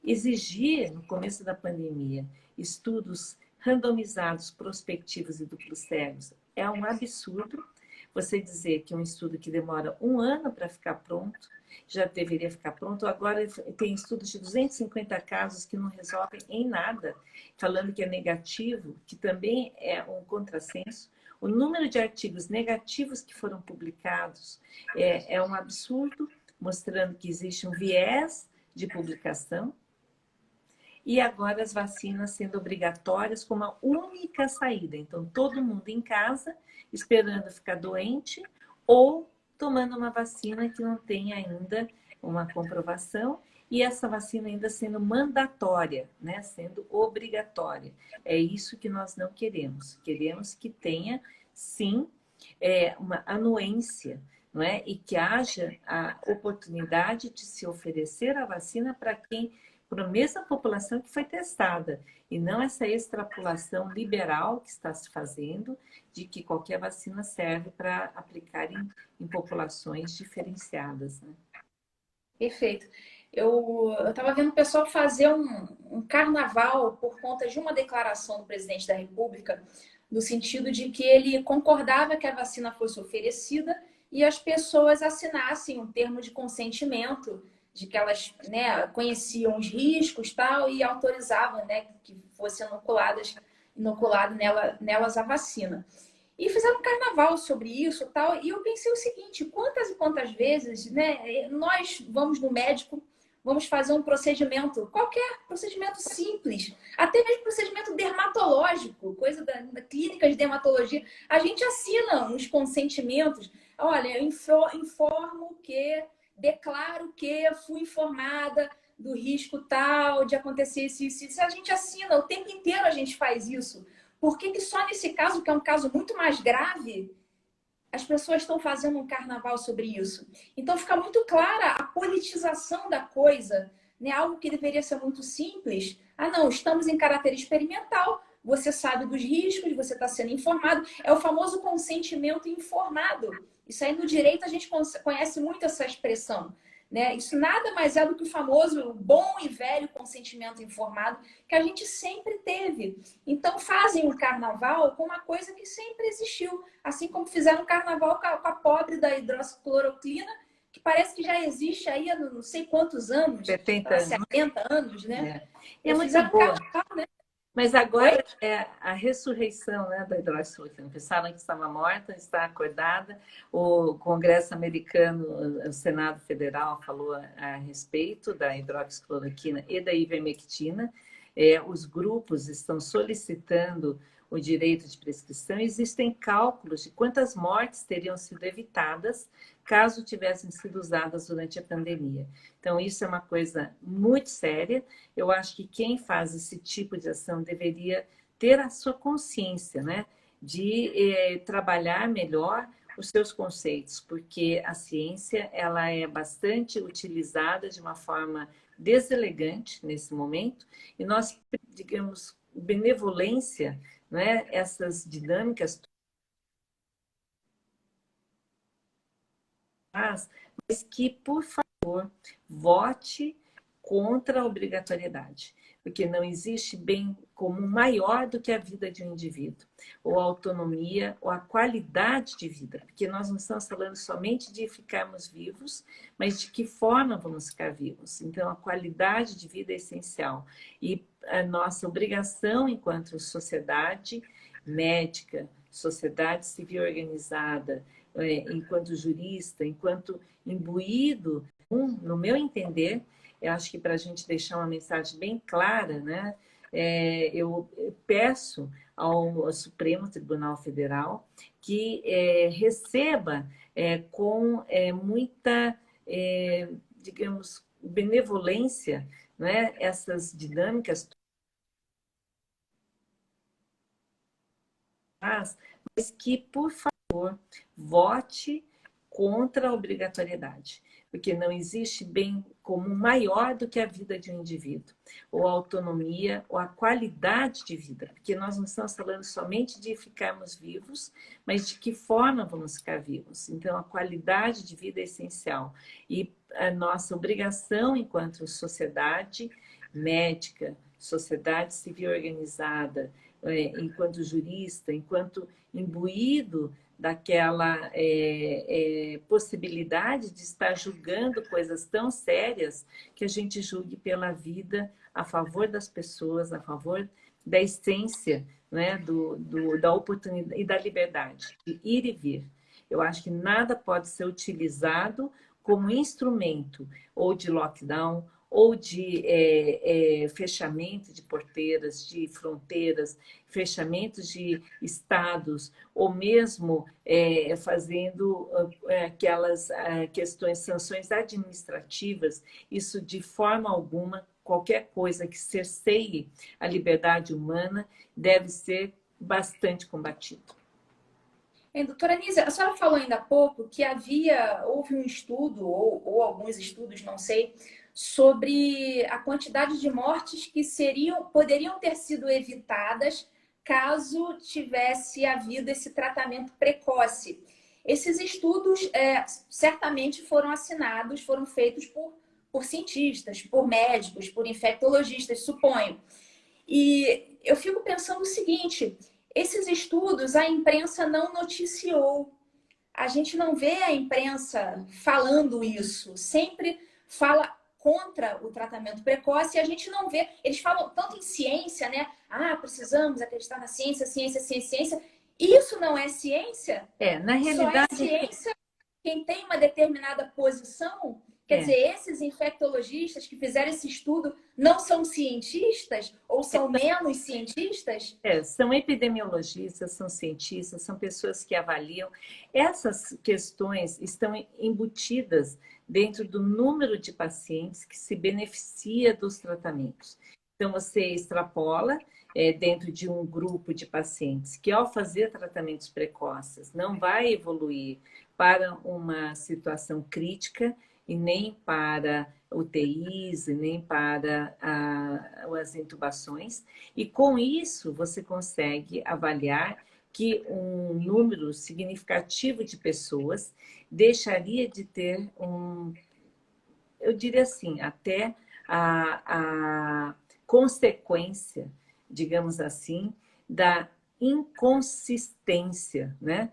Exigir, no começo da pandemia, estudos randomizados, prospectivos e duplos cegos é um absurdo. Você dizer que um estudo que demora 1 ano para ficar pronto, já deveria ficar pronto. Agora tem estudos de 250 casos que não resolvem em nada, falando que é negativo, que também é um contrassenso. O número de artigos negativos que foram publicados é um absurdo, mostrando que existe um viés de publicação. E agora as vacinas sendo obrigatórias como a única saída. Então, todo mundo em casa, esperando ficar doente ou tomando uma vacina que não tem ainda uma comprovação, e essa vacina ainda sendo mandatória, né? Sendo obrigatória. É isso que nós não queremos. Queremos que tenha, sim, uma anuência, não é? E que haja a oportunidade de se oferecer a vacina para a mesma população que foi testada, e não essa extrapolação liberal que está se fazendo de que qualquer vacina serve para aplicar em populações diferenciadas, né? Perfeito. Eu estava vendo o pessoal fazer um carnaval por conta de uma declaração do presidente da República, no sentido de que ele concordava que a vacina fosse oferecida e as pessoas assinassem um termo de consentimento de que elas, né, conheciam os riscos tal e autorizavam, né, que fosse inoculado nelas a vacina. E fizeram um carnaval sobre isso tal. E eu pensei o seguinte: quantas e quantas vezes, né, nós vamos no médico, vamos fazer um procedimento, qualquer procedimento simples, até mesmo procedimento dermatológico, coisa da clínica de dermatologia, a gente assina uns consentimentos. Olha, eu informo que, declaro que fui informada do risco tal de acontecer isso. A gente assina, o tempo inteiro a gente faz isso. Por que que só nesse caso, que é um caso muito mais grave, as pessoas estão fazendo um carnaval sobre isso? Então fica muito clara a politização da coisa, né? Algo que deveria ser muito simples. Ah, não, estamos em caráter experimental, você sabe dos riscos, você está sendo informado. É o famoso consentimento informado. Isso aí no direito a gente conhece muito essa expressão, né? Isso nada mais é do que o famoso bom e velho consentimento informado que a gente sempre teve. Então fazem o carnaval com uma coisa que sempre existiu, assim como fizeram o carnaval com a pobre da hidroxicloroquina, que parece que já existe aí há não sei quantos anos, 70 anos. 70 anos, né? É muito fizeram boa. carnaval, né? Mas agora é a ressurreição, né, da hidroxicloroquina. Pensaram que estava morta, está acordada. O Congresso americano, o Senado Federal, falou a respeito da hidroxicloroquina e da ivermectina. Os grupos estão solicitando o direito de prescrição. Existem cálculos de quantas mortes teriam sido evitadas caso tivessem sido usadas durante a pandemia. Então, isso é uma coisa muito séria. Eu acho que quem faz esse tipo de ação deveria ter a sua consciência, né, de trabalhar melhor os seus conceitos, porque a ciência ela é bastante utilizada de uma forma deselegante nesse momento, e nós, digamos, benevolência, né, essas dinâmicas, mas que, por favor, vote contra a obrigatoriedade, porque não existe bem comum maior do que a vida de um indivíduo, ou a autonomia, ou a qualidade de vida, porque nós não estamos falando somente de ficarmos vivos, mas de que forma vamos ficar vivos. Então, a qualidade de vida é essencial, e a nossa obrigação enquanto sociedade médica, sociedade civil organizada, enquanto jurista, enquanto imbuído, no meu entender, eu acho que para a gente deixar uma mensagem bem clara, né, eu peço ao Supremo Tribunal Federal que receba com muita, digamos, benevolência, né, essas dinâmicas, mas que, por favor, vote contra a obrigatoriedade, porque não existe bem comum maior do que a vida de um indivíduo, ou a autonomia, ou a qualidade de vida, porque nós não estamos falando somente de ficarmos vivos, mas de que forma vamos ficar vivos. Então, a qualidade de vida é essencial, e a nossa obrigação enquanto sociedade médica, sociedade civil organizada, enquanto jurista, enquanto imbuído daquela possibilidade de estar julgando coisas tão sérias que a gente julgue pela vida a favor das pessoas, a favor da essência, né, da oportunidade e da liberdade de ir e vir. Eu acho que nada pode ser utilizado como instrumento ou de lockdown ou de fechamento de porteiras, de fronteiras, fechamento de estados, ou mesmo fazendo aquelas questões, sanções administrativas, isso de forma alguma, qualquer coisa que cerceie a liberdade humana deve ser bastante combatido. Doutora Anísia, a senhora falou ainda há pouco que houve um estudo, ou alguns estudos, não sei, sobre a quantidade de mortes que poderiam ter sido evitadas caso tivesse havido esse tratamento precoce. Esses estudos certamente foram assinados, foram feitos por cientistas, por médicos, por infectologistas, suponho. E eu fico pensando o seguinte: esses estudos a imprensa não noticiou. A gente não vê a imprensa falando isso. Sempre fala contra o tratamento precoce e a gente não vê. Eles falam tanto em ciência, né? Precisamos acreditar na ciência, ciência, ciência, ciência. Isso não é ciência? Na realidade... Só é ciência quem tem uma determinada posição. Quer dizer, esses infectologistas que fizeram esse estudo não são cientistas ou são menos cientistas? São epidemiologistas, são cientistas, são pessoas que avaliam. Essas questões estão embutidas dentro do número de pacientes que se beneficia dos tratamentos. Então, você extrapola dentro de um grupo de pacientes que, ao fazer tratamentos precoces, não vai evoluir para uma situação crítica e nem para UTIs, e nem para as intubações. E com isso, você consegue avaliar que um número significativo de pessoas deixaria de ter eu diria assim, até a consequência, digamos assim, da inconsistência, né?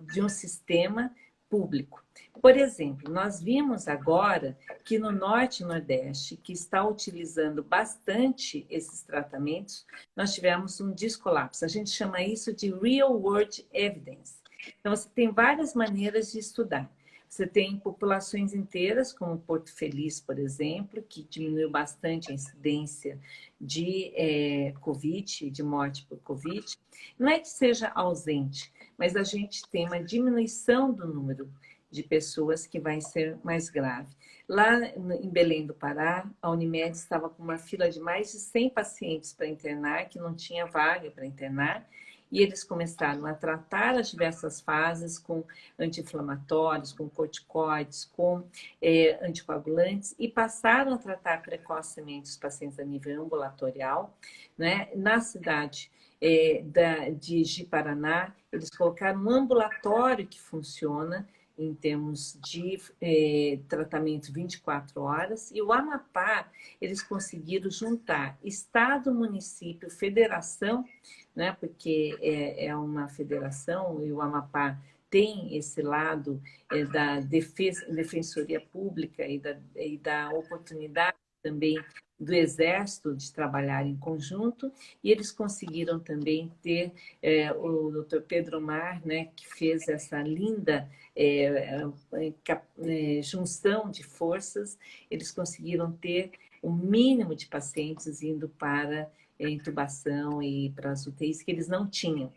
De um sistema público. Por exemplo, nós vimos agora que no Norte e Nordeste, que está utilizando bastante esses tratamentos, nós tivemos um descolapso. A gente chama isso de real world evidence. Então, você tem várias maneiras de estudar. Você tem populações inteiras, como Porto Feliz, por exemplo, que diminuiu bastante a incidência de Covid, de morte por Covid. Não é que seja ausente, mas a gente tem uma diminuição do número de pessoas que vai ser mais grave. Lá em Belém do Pará, a Unimed estava com uma fila de mais de 100 pacientes para internar, que não tinha vaga para internar, e eles começaram a tratar as diversas fases com anti-inflamatórios, com corticoides, com anticoagulantes, e passaram a tratar precocemente os pacientes a nível ambulatorial, né? Na cidade de Ji-Paraná, eles colocaram um ambulatório que funciona em termos de tratamento 24 horas, e o Amapá, eles conseguiram juntar Estado, município, federação, né, porque é uma federação, e o Amapá tem esse lado da defensoria pública e da oportunidade também do Exército de trabalhar em conjunto, e eles conseguiram também ter o Dr. Pedro Mar, né, que fez essa linda junção de forças, eles conseguiram ter o mínimo de pacientes indo para intubação e para as UTIs que eles não tinham.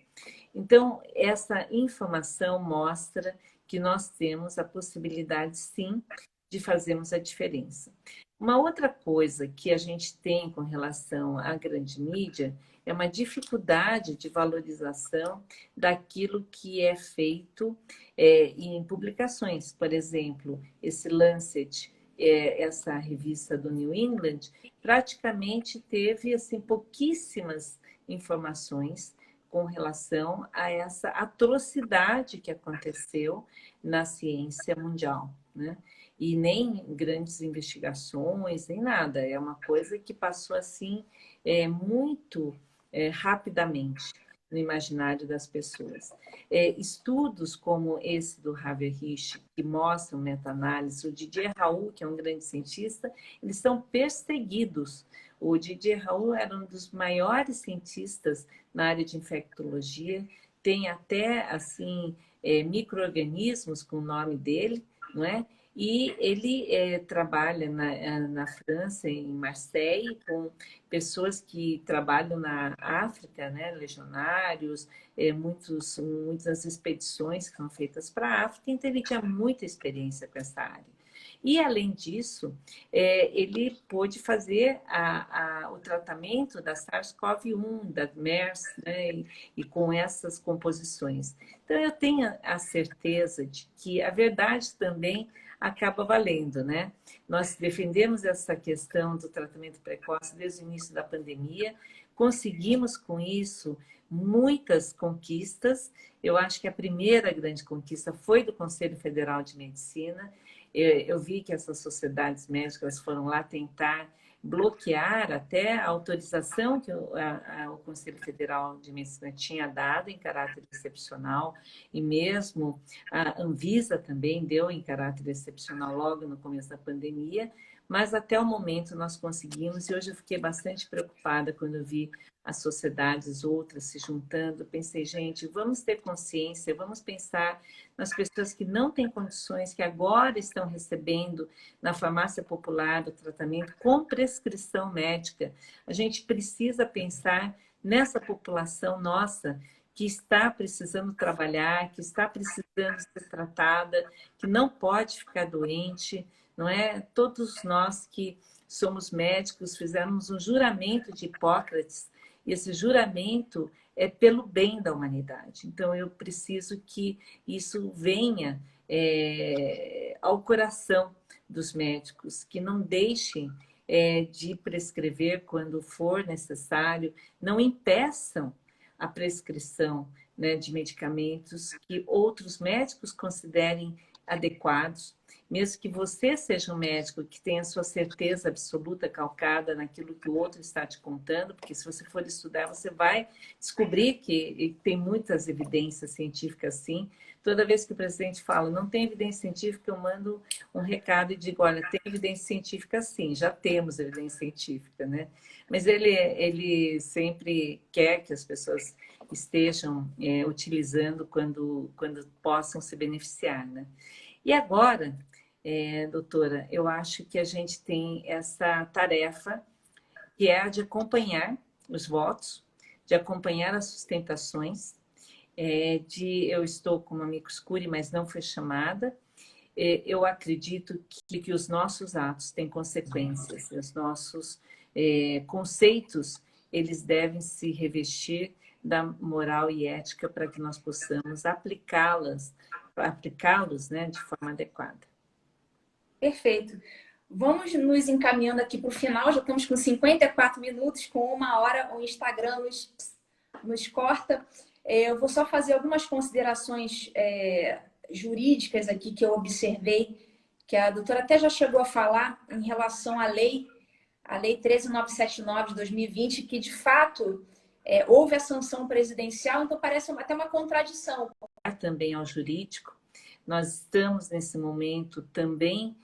Então, essa informação mostra que nós temos a possibilidade, sim, de fazermos a diferença. Uma outra coisa que a gente tem com relação à grande mídia é uma dificuldade de valorização daquilo que é feito em publicações. Por exemplo, esse Lancet, essa revista do New England, praticamente teve assim, pouquíssimas informações com relação a essa atrocidade que aconteceu na ciência mundial, né? e nem grandes investigações, nem nada. É uma coisa que passou assim muito rapidamente no imaginário das pessoas. Estudos como esse do Haverich, que mostram meta-análise, o Didier Raoult, que é um grande cientista, eles são perseguidos. O Didier Raoult era um dos maiores cientistas na área de infectologia, tem até assim micro-organismos com o nome dele, não é? E ele trabalha na França, em Marseille, com pessoas que trabalham na África, né? Legionários, muitas expedições que são feitas para a África, então ele tinha muita experiência com essa área. E, além disso, ele pôde fazer o tratamento da SARS-CoV-1, da MERS, né, e com essas composições. Então, eu tenho a certeza de que a verdade também acaba valendo, né? Nós defendemos essa questão do tratamento precoce desde o início da pandemia, conseguimos com isso muitas conquistas. Eu acho que a primeira grande conquista foi do Conselho Federal de Medicina. Eu vi que essas sociedades médicas foram lá tentar bloquear até a autorização que o Conselho Federal de Medicina tinha dado em caráter excepcional, e mesmo a Anvisa também deu em caráter excepcional logo no começo da pandemia, mas até o momento nós conseguimos, e hoje eu fiquei bastante preocupada quando eu vi as sociedades outras se juntando. Pensei, gente, vamos ter consciência, vamos pensar nas pessoas que não têm condições, que agora estão recebendo na farmácia popular o tratamento com prescrição médica. A gente precisa pensar nessa população nossa que está precisando trabalhar, que está precisando ser tratada, que não pode ficar doente, não é? Todos nós que somos médicos fizemos um juramento de Hipócrates, e esse juramento é pelo bem da humanidade. Então, eu preciso que isso venha ao coração dos médicos, que não deixem de prescrever quando for necessário, não impeçam a prescrição, né, de medicamentos que outros médicos considerem adequados. Mesmo que você seja um médico que tenha a sua certeza absoluta calcada naquilo que o outro está te contando, porque se você for estudar, você vai descobrir que tem muitas evidências científicas, sim. Toda vez que o presidente fala, não tem evidência científica, eu mando um recado e digo, olha, tem evidência científica sim, já temos evidência científica, né? Mas ele sempre quer que as pessoas estejam utilizando quando possam se beneficiar, né? E agora, doutora, eu acho que a gente tem essa tarefa, que é a de acompanhar os votos, de acompanhar as sustentações, eu estou com uma amicus curiae, mas não foi chamada. Eu acredito que os nossos atos têm consequências, os nossos conceitos, eles devem se revestir da moral e ética para que nós possamos aplicá-los, né, de forma adequada. Perfeito. Vamos nos encaminhando aqui para o final, já estamos com 54 minutos, com 1 hora, o Instagram nos corta. Eu vou só fazer algumas considerações jurídicas aqui que eu observei, que a doutora até já chegou a falar em relação à lei 13.979 de 2020, que de fato houve a sanção presidencial, então parece até uma contradição. Também ao jurídico, nós estamos nesse momento também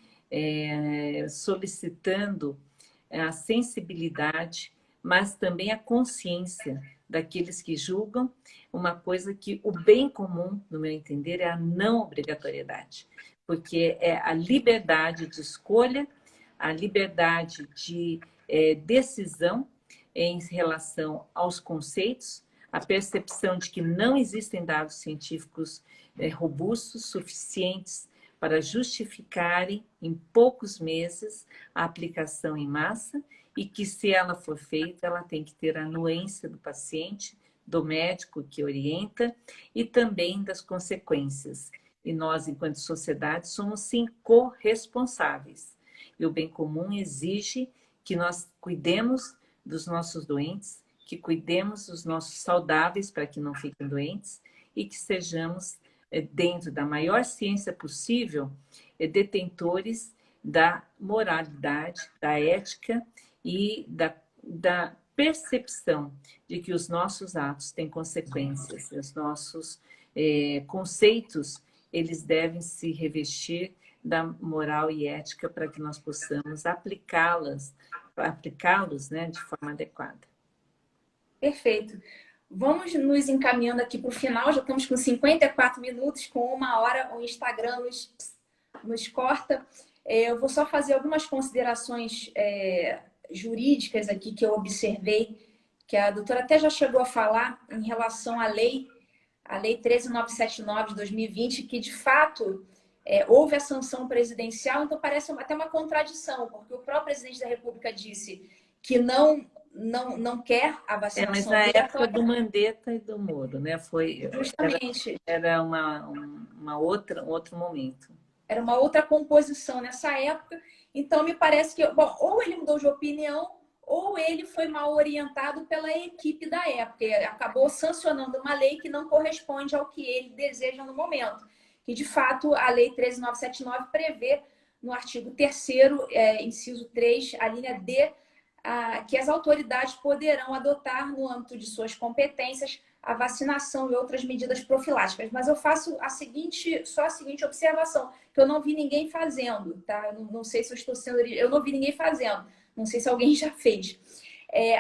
solicitando a sensibilidade, mas também a consciência daqueles que julgam, uma coisa que o bem comum, no meu entender, é a não obrigatoriedade, porque é a liberdade de escolha, a liberdade de decisão em relação aos conceitos, a percepção de que não existem dados científicos robustos, suficientes para justificarem em poucos meses a aplicação em massa, e que, se ela for feita, ela tem que ter a anuência do paciente, do médico que orienta e também das consequências. E nós, enquanto sociedade, somos sim corresponsáveis. E o bem comum exige que nós cuidemos dos nossos doentes, que cuidemos dos nossos saudáveis para que não fiquem doentes e que sejamos, dentro da maior ciência possível, detentores da moralidade, da ética e da percepção de que os nossos atos têm consequências, os nossos conceitos, eles devem se revestir da moral e ética para que nós possamos aplicá-los, né, de forma adequada. Perfeito. Vamos nos encaminhando aqui para o final, já estamos com 54 minutos, com 1 hora, o Instagram nos corta. Eu vou só fazer algumas considerações jurídicas aqui que eu observei, que a doutora até já chegou a falar em relação à lei 13.979 de 2020, que de fato houve a sanção presidencial, então parece até uma contradição, porque o próprio presidente da República disse que não quer a vacinação mas na época do Mandetta e do Moro, né? Justamente. Era um outro momento. Era uma outra composição nessa época. Então, me parece que, bom, ou ele mudou de opinião, ou ele foi mal orientado pela equipe da época. E acabou sancionando uma lei que não corresponde ao que ele deseja no momento. Que, de fato, a Lei 13.979 prevê, no artigo 3º, inciso 3, a linha D, que as autoridades poderão adotar, no âmbito de suas competências, a vacinação e outras medidas profiláticas. Mas eu faço só a seguinte observação, que eu não vi ninguém fazendo, tá? Eu não sei se eu estou sendo... Eu não vi ninguém fazendo. Não sei se alguém já fez.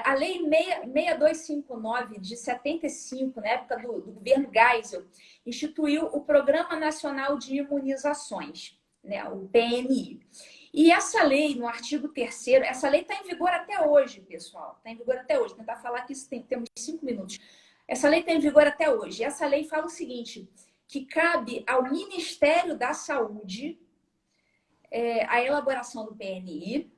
A Lei 6259, de 75, na época do governo Geisel, instituiu o Programa Nacional de Imunizações, né? O PNI. E essa lei, no artigo 3º, essa lei está em vigor até hoje, pessoal. Está em vigor até hoje. Vou tentar falar que temos 5 minutos. Essa lei está em vigor até hoje. E essa lei fala o seguinte, que cabe ao Ministério da Saúde a elaboração do PNI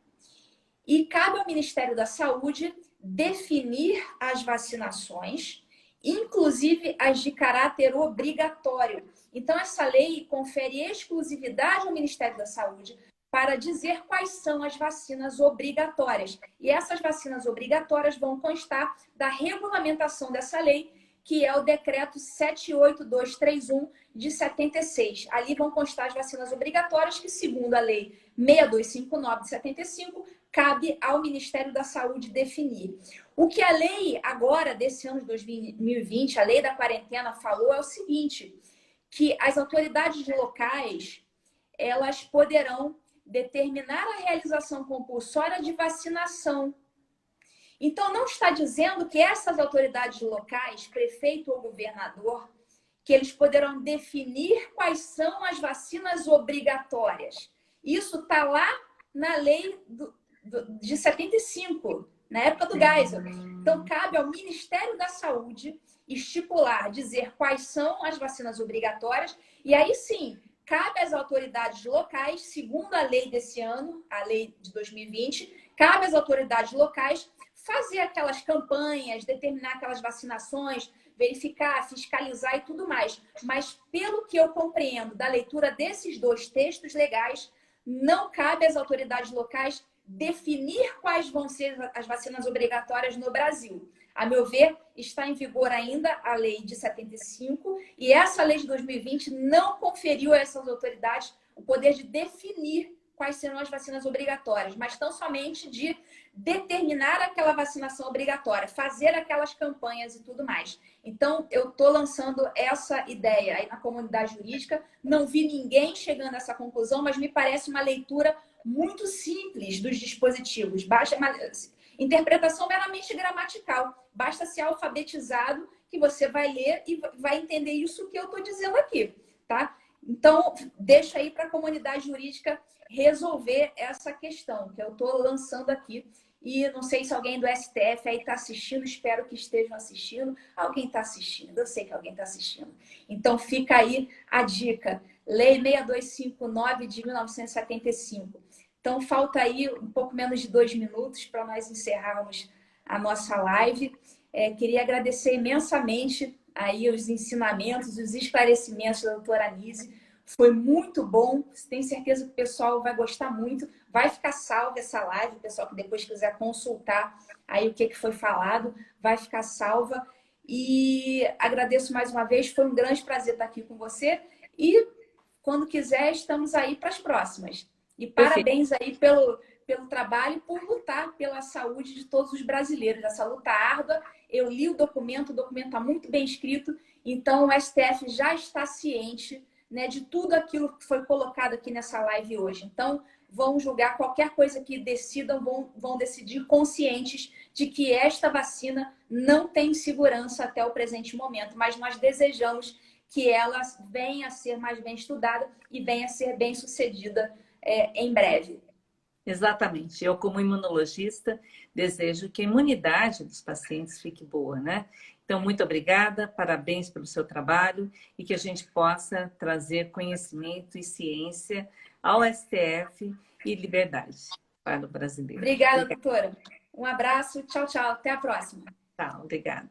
e cabe ao Ministério da Saúde definir as vacinações, inclusive as de caráter obrigatório. Então, essa lei confere exclusividade ao Ministério da Saúde para dizer quais são as vacinas obrigatórias. E essas vacinas obrigatórias vão constar da regulamentação dessa lei, que é o decreto 78231 de 76. Ali vão constar as vacinas obrigatórias, que, segundo a lei 6259 de 75, cabe ao Ministério da Saúde definir. O que a lei agora, desse ano de 2020, a lei da quarentena, falou é o seguinte, que as autoridades locais, elas poderão determinar a realização compulsória de vacinação. Então, não está dizendo que essas autoridades locais, prefeito ou governador, que eles poderão definir quais são as vacinas obrigatórias. Isso está lá na lei de 75, na época do Geisel. Então, cabe ao Ministério da Saúde estipular, dizer quais são as vacinas obrigatórias, e aí sim, cabe às autoridades locais, segundo a lei desse ano, a lei de 2020, cabe às autoridades locais fazer aquelas campanhas, determinar aquelas vacinações, verificar, fiscalizar e tudo mais. Mas, pelo que eu compreendo da leitura desses dois textos legais, não cabe às autoridades locais definir quais vão ser as vacinas obrigatórias no Brasil. A meu ver, está em vigor ainda a lei de 75 e essa lei de 2020 não conferiu a essas autoridades o poder de definir quais serão as vacinas obrigatórias, mas tão somente de determinar aquela vacinação obrigatória, fazer aquelas campanhas e tudo mais. Então, eu estou lançando essa ideia aí na comunidade jurídica, não vi ninguém chegando a essa conclusão, mas me parece uma leitura muito simples dos dispositivos. Basta uma interpretação meramente gramatical. Basta ser alfabetizado que você vai ler e vai entender isso que eu estou dizendo aqui, tá? Então, deixa aí para a comunidade jurídica resolver essa questão que eu estou lançando aqui. E não sei se alguém do STF aí está assistindo, espero que estejam assistindo. Alguém está assistindo, eu sei que alguém está assistindo. Então, fica aí a dica. Lei 6259 de 1975. Então, falta aí um pouco menos de 2 minutos para nós encerrarmos a nossa live. Queria agradecer imensamente aí os ensinamentos, os esclarecimentos da doutora Anísio. Foi muito bom, tenho certeza que o pessoal vai gostar muito. Vai ficar salva essa live, o pessoal que depois quiser consultar aí o que foi falado, vai ficar salva. E agradeço mais uma vez, foi um grande prazer estar aqui com você. E Quando quiser, estamos aí para as próximas. E Perfeito. parabéns aí pelo trabalho e por lutar pela saúde de todos os brasileiros. Essa luta árdua. Eu li o documento está muito bem escrito, então o STF já está ciente, né, de tudo aquilo que foi colocado aqui nessa live hoje. Então, vão julgar qualquer coisa que decidam, vão decidir conscientes de que esta vacina não tem segurança até o presente momento, mas nós desejamos que ela venha a ser mais bem estudada e venha a ser bem sucedida em breve. Exatamente. Eu, como imunologista, desejo que a imunidade dos pacientes fique boa, né? Então, muito obrigada, parabéns pelo seu trabalho e que a gente possa trazer conhecimento e ciência ao STF e liberdade para o brasileiro. Obrigada, doutora. Um abraço, tchau, tchau. Até a próxima. Tá, obrigada.